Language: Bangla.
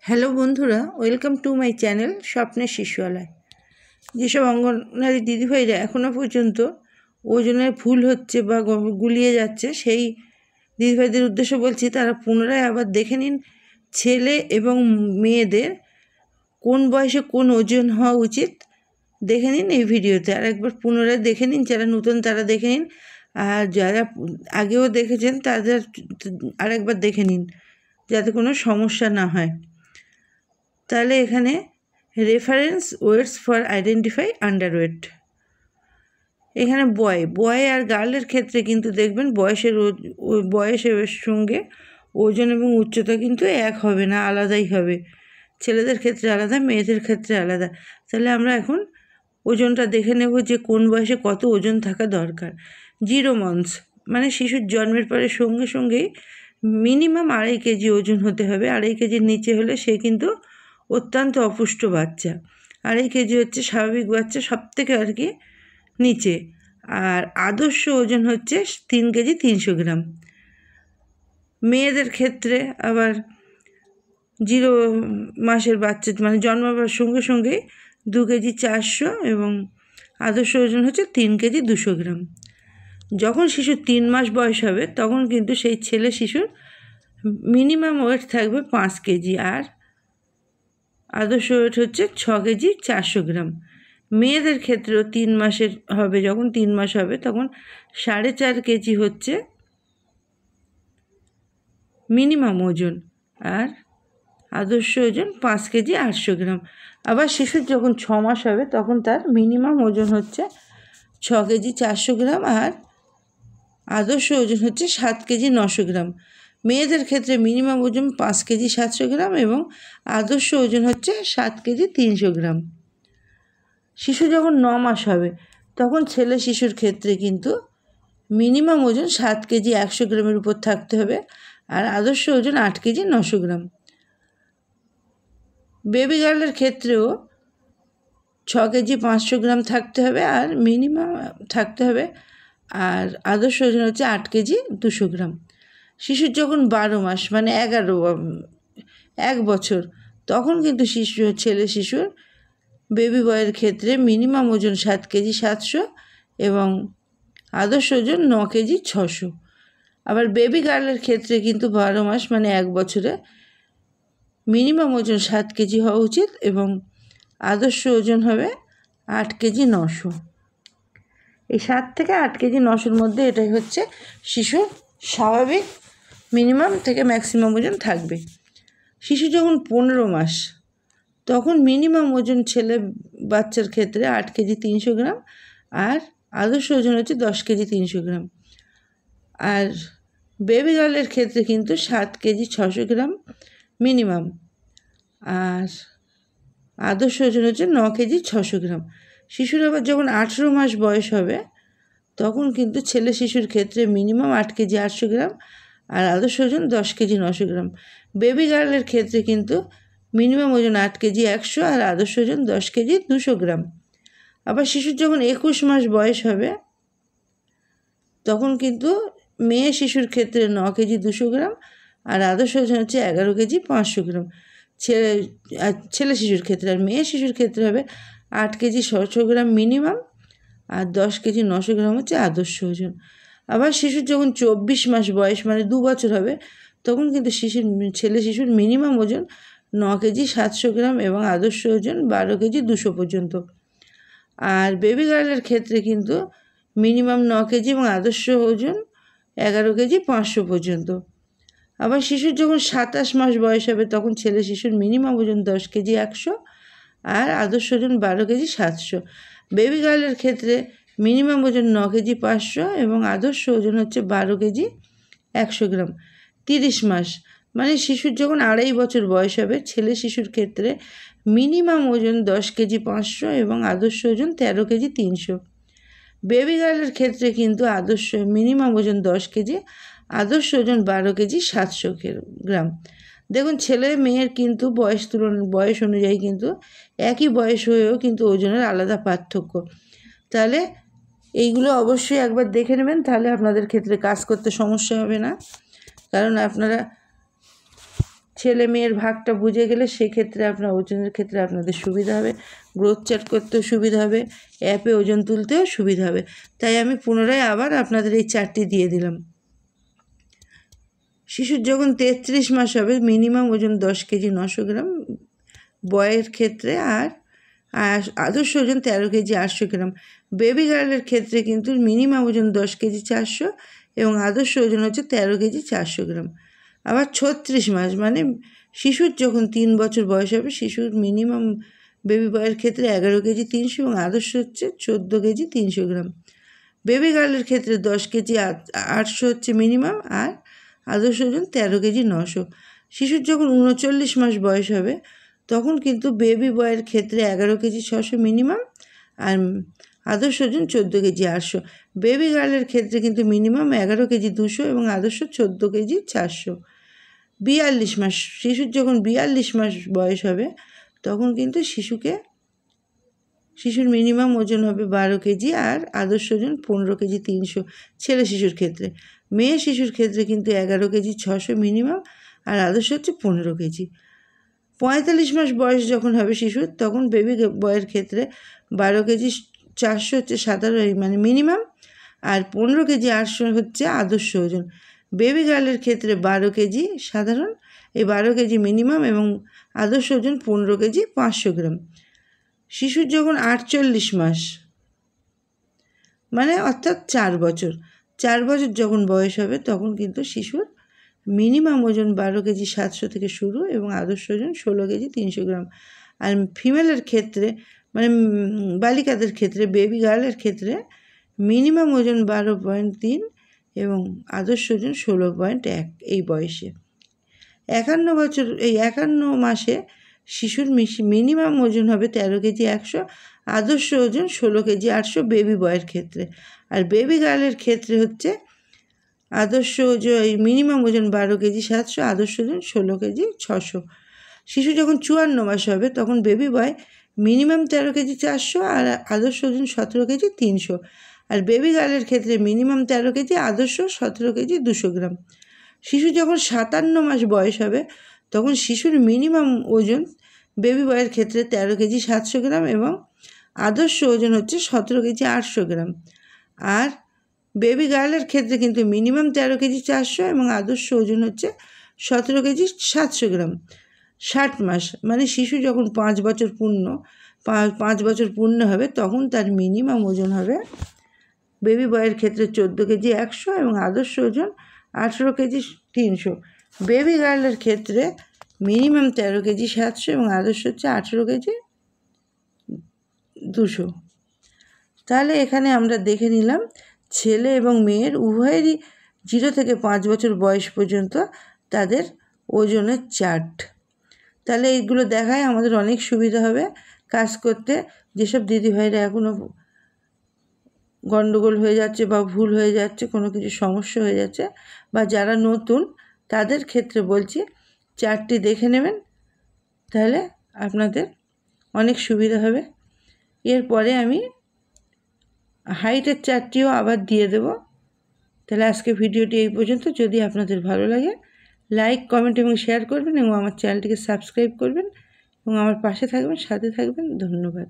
হ্যালো বন্ধুরা, ওয়েলকাম টু মাই চ্যানেল স্বপ্নের শিশুয়ালয়। যেসব অঙ্গনওয়াড়ি দিদিভাইরা এখনও পর্যন্ত ওজনের ভুল হচ্ছে বা গুলিয়ে যাচ্ছে, সেই দিদিভাইদের উদ্দেশ্যে বলছি, তারা পুনরায় আবার দেখে নিন ছেলে এবং মেয়েদের কোন বয়সে কোন ওজন হওয়া উচিত। দেখে নিন এই ভিডিওতে, আর একবার পুনরায় দেখে নিন। যারা নতুন তারা দেখে নিন, আর যারা আগেও দেখেছেন তাদের আরেকবার দেখে নিন, যাতে কোনো সমস্যা না হয়। তাহলে এখানে reference waits for identify underweight, এখানে বয় আর গার্লের ক্ষেত্রে কিন্তু দেখবেন বয়সের সঙ্গে ওজন এবং উচ্চতা কিন্তু এক হবে না, আলাদাই হবে। ছেলেদের ক্ষেত্রে আলাদা, মেয়েদের ক্ষেত্রে আলাদা। তাহলে আমরা এখন ওজনটা দেখে নেব যে কোন বয়সে কত ওজন থাকা দরকার। 0 months মানে শিশুর জন্মের পরে সঙ্গে সঙ্গেই মিনিমাম 2.5 কেজি ওজন হতে হবে। 2.5 কেজির নিচে হলে সে কিন্তু অত্যন্ত অপুষ্ট বাচ্চা। 2.5 কেজি হচ্ছে স্বাভাবিক বাচ্চা, সব থেকে আর কি নিচে। আর আদর্শ ওজন হচ্ছে 3 কেজি 300 গ্রাম। মেয়েদের ক্ষেত্রে আবার 0 মাসের বাচ্চা মানে জন্মাবার সঙ্গে সঙ্গেই 2 কেজি 400 এবং আদর্শ ওজন হচ্ছে 3 কেজি 200 গ্রাম। যখন শিশুর 3 মাস বয়স হবে তখন কিন্তু সেই ছেলে শিশুর মিনিমাম ওয়েট থাকবে 5 কেজি, আর আদর্শ ওয়েট হচ্ছে 6 কেজি 400 গ্রাম। মেয়েদের ক্ষেত্রেও 3 মাসের হবে, যখন 3 মাস হবে তখন 4.5 কেজি হচ্ছে মিনিমাম ওজন, আর আদর্শ ওজন 5 কেজি 800 গ্রাম। আবার শিশুর যখন 6 মাস হবে তখন তার মিনিমাম ওজন হচ্ছে 6 কেজি 400 গ্রাম, আর আদর্শ ওজন হচ্ছে 7 কেজি 900 গ্রাম। মেয়েদের ক্ষেত্রে মিনিমাম ওজন 5 কেজি 700 গ্রাম এবং আদর্শ ওজন হচ্ছে 7 কেজি 300 গ্রাম। শিশু যখন 9 মাস হবে তখন ছেলে শিশুর ক্ষেত্রে কিন্তু মিনিমাম ওজন 7 কেজি 100 গ্রামের উপর থাকতে হবে, আর আদর্শ ওজন 8 কেজি 900 গ্রাম। বেবি গার্লের ক্ষেত্রেও 6 কেজি 500 গ্রাম থাকতে হবে, আর মিনিমাম থাকতে হবে, আর আদর্শ ওজন হচ্ছে 8 কেজি 200 গ্রাম। শিশুর যখন 12 মাস মানে 1 বছর, তখন কিন্তু ছেলে শিশুর বেবি বয়ের ক্ষেত্রে মিনিমাম ওজন 7 কেজি 700 এবং আদর্শ ওজন 9 কেজি 600। আবার বেবি গার্লের ক্ষেত্রে কিন্তু 12 মাস মানে 1 বছরে মিনিমাম ওজন 7 কেজি হওয়া উচিত এবং আদর্শ ওজন হবে 8 কেজি 900। এই 7 থেকে 8 কেজি 900-র মধ্যে এটাই হচ্ছে শিশুর স্বাভাবিক মিনিমাম থেকে ম্যাক্সিমাম ওজন থাকবে। শিশু যখন 15 মাস তখন মিনিমাম ওজন ছেলে বাচ্চার ক্ষেত্রে 8 কেজি 300 গ্রাম, আর আদর্শ ওজন হচ্ছে 10 কেজি 300 গ্রাম। আর বেবি গার্লের ক্ষেত্রে কিন্তু 7 কেজি 600 গ্রাম মিনিমাম, আর আদর্শ ওজন হচ্ছে 9 কেজি 600 গ্রাম। শিশুর আবার যখন 18 মাস বয়স হবে তখন কিন্তু ছেলে শিশুর ক্ষেত্রে মিনিমাম 8 কেজি 800 গ্রাম আর আদর্শ ওজন 10 কেজি 900 গ্রাম। বেবি গার্লের ক্ষেত্রে কিন্তু মিনিমাম ওজন 8 কেজি 100 আর আদর্শ ওজন 10 কেজি 200 গ্রাম। আবার শিশুর যখন 21 মাস বয়স হবে তখন কিন্তু মেয়ে শিশুর ক্ষেত্রে 9 কেজি 200 গ্রাম আর আদর্শ ওজন হচ্ছে 11 কেজি 500 গ্রাম ছেলে শিশুর ক্ষেত্রে। আর মেয়ে শিশুর ক্ষেত্রে হবে 8 কেজি 600 গ্রাম মিনিমাম আর 10 কেজি 900 গ্রাম হচ্ছে আদর্শ ওজন। আবার শিশুর যখন 24 মাস বয়স মানে 2 বছর হবে তখন কিন্তু ছেলে শিশুর মিনিমাম ওজন 9 কেজি 700 গ্রাম এবং আদর্শ ওজন 12 কেজি 200 পর্যন্ত। আর বেবি গার্লের ক্ষেত্রে কিন্তু মিনিমাম 9 কেজি এবং আদর্শ ওজন 11 কেজি 500 পর্যন্ত। আবার শিশুর যখন 27 মাস বয়স হবে তখন ছেলে শিশুর মিনিমাম ওজন 10 কেজি 100 আর আদর্শ ওজন 12 কেজি 700। বেবি গার্লের ক্ষেত্রে মিনিমাম ওজন 9 কেজি 500 এবং আদর্শ ওজন হচ্ছে 12 কেজি 100 গ্রাম। 30 মাস মানে শিশুর যখন 2.5 বছর বয়স হবে ছেলে শিশুর ক্ষেত্রে মিনিমাম ওজন 10 কেজি 500 এবং আদর্শ ওজন 13 কেজি 300। বেবি গার্লের ক্ষেত্রে কিন্তু মিনিমাম ওজন 10 কেজি আদর্শ ওজন 12 কেজি 700 গ্রাম। দেখুন ছেলে মেয়ের কিন্তু বয়স অনুযায়ী কিন্তু একই বয়স হয়েও কিন্তু ওজনের আলাদা পার্থক্য। তাহলে এইগুলো অবশ্যই একবার দেখে নেবেন, তাহলে আপনাদের ক্ষেত্রে কাজ করতে সমস্যা হবে না। কারণ আপনারা ছেলে মেয়ের ভাগটা বুঝে গেলে সেক্ষেত্রে আপনার ওজনের ক্ষেত্রে আপনাদের সুবিধা হবে, গ্রোথ চার্ট করতেও সুবিধা হবে, অ্যাপে ওজন তুলতেও সুবিধা হবে। তাই আমি পুনরায় আবার আপনাদের এই চার্টটি দিয়ে দিলাম। শিশুর যখন 33 মাস হবে মিনিমাম ওজন 10 কেজি 900 গ্রাম বয়ের ক্ষেত্রে, আর আদর্শ ওজন 13 কেজি 800 গ্রাম। বেবি গার্লের ক্ষেত্রে কিন্তু মিনিমাম ওজন 10 কেজি 400 এবং আদর্শ ওজন হচ্ছে 13 কেজি 400 গ্রাম। আবার 36 মাস মানে শিশুর যখন 3 বছর বয়স হবে শিশুর মিনিমাম বেবি বয়ের ক্ষেত্রে 11 কেজি 300 এবং আদর্শ হচ্ছে 14 কেজি 300 গ্রাম। বেবি গার্লের ক্ষেত্রে 10 কেজি 800 হচ্ছে মিনিমাম, আর আদর্শ ওজন 13 কেজি 900। শিশুর যখন 39 মাস বয়স হবে তখন কিন্তু বেবি বয়ের ক্ষেত্রে 11 কেজি 600 মিনিমাম, আর আদর্শ ওজন 14 কেজি 800। বেবি গার্লের ক্ষেত্রে কিন্তু মিনিমাম 11 কেজি 200 এবং আদর্শ 14 কেজি 400। 42 মাস শিশুর যখন 42 মাস বয়স হবে তখন কিন্তু শিশুর মিনিমাম ওজন হবে 12 কেজি আর আদর্শ ওজন 15 কেজি 300 ছেলে শিশুর ক্ষেত্রে। মেয়ে শিশুর ক্ষেত্রে কিন্তু 11 কেজি 600 মিনিমাম আর আদর্শ হচ্ছে 15 কেজি। 45 মাস বয়স যখন হবে শিশুর তখন বেবি বয়ের ক্ষেত্রে 12 কেজি 400 হচ্ছে সাধারণ মানে মিনিমাম, আর 15 কেজি 800 হচ্ছে আদর্শ ওজন। বেবি গার্লের ক্ষেত্রে 12 কেজি সাধারণ, এই 12 কেজি মিনিমাম এবং আদর্শ ওজন 15 কেজি 500 গ্রাম। শিশুর যখন 48 মাস মানে অর্থাৎ 4 বছর যখন বয়স হবে তখন কিন্তু শিশুর মিনিমাম ওজন 12 কেজি 700 থেকে শুরু এবং আদর্শ ওজন 16 কেজি 300 গ্রাম। আর ফিমেলের ক্ষেত্রে মানে বালিকাদের ক্ষেত্রে বেবি গার্লের ক্ষেত্রে মিনিমাম ওজন 12.3 এবং আদর্শ ওজন 16.1 এই বয়সে। 51 মাসে শিশুর মিনিমাম ওজন হবে 13 কেজি 100, আদর্শ ওজন 16 কেজি 800 বেবি বয়ের ক্ষেত্রে। আর বেবি গার্লের ক্ষেত্রে হচ্ছে আদর্শ ওজন মিনিমাম ওজন 12 কেজি 700, আদর্শ ওজন 16 কেজি 600। শিশু যখন 54 মাস হবে তখন বেবি বয় মিনিমাম 13 কেজি 400 আর আদর্শ ওজন 17 কেজি 300। আর বেবি গার্লের ক্ষেত্রে মিনিমাম 13 কেজি আদর্শ 17 কেজি 200 গ্রাম। শিশু যখন 57 মাস বয়স হবে তখন শিশুর মিনিমাম ওজন বেবি বয়ের ক্ষেত্রে 13 কেজি 700 গ্রাম এবং আদর্শ ওজন হচ্ছে 17 কেজি 800 গ্রাম। আর বেবি গার্লের ক্ষেত্রে কিন্তু মিনিমাম 13 কেজি 400 এবং আদর্শ ওজন হচ্ছে 17 কেজি 700 গ্রাম। 60 মাস মানে শিশু যখন 5 বছর পূর্ণ হবে তখন তার মিনিমাম ওজন হবে বেবি বয়ের ক্ষেত্রে 14 কেজি 100 এবং আদর্শ ওজন 18 কেজি 300। বেবি গার্লের ক্ষেত্রে মিনিমাম 13 কেজি 700 এবং আদর্শ হচ্ছে 18 কেজি 200। তাহলে এখানে আমরা দেখে নিলাম ছেলে এবং মেয়ের উভয়েরই 0 থেকে 5 বছর বয়স পর্যন্ত তাদের ওজনের চার্ট। তাহলে এইগুলো দেখায় আমাদের অনেক সুবিধা হবে কাজ করতে। যেসব দিদিভাইরা এখনও গণ্ডগোল হয়ে যাচ্ছে বা ভুল হয়ে যাচ্ছে, কোনো কিছু সমস্যা হয়ে যাচ্ছে বা যারা নতুন তাদের ক্ষেত্রে বলছি চার্টটি দেখে নেবেন, তাহলে আপনাদের অনেক সুবিধা হবে। এরপরে আমি হাইটের চার্টটিও আবার দিয়ে দেব। তাহলে আজকে ভিডিওটি এই পর্যন্ত। যদি আপনাদের ভালো লাগে লাইক কমেন্ট এবং শেয়ার করবেন এবং আমার চ্যানেলটিকে সাবস্ক্রাইব করবেন এবং আমার পাশে থাকবেন, সাথে থাকবেন। ধন্যবাদ।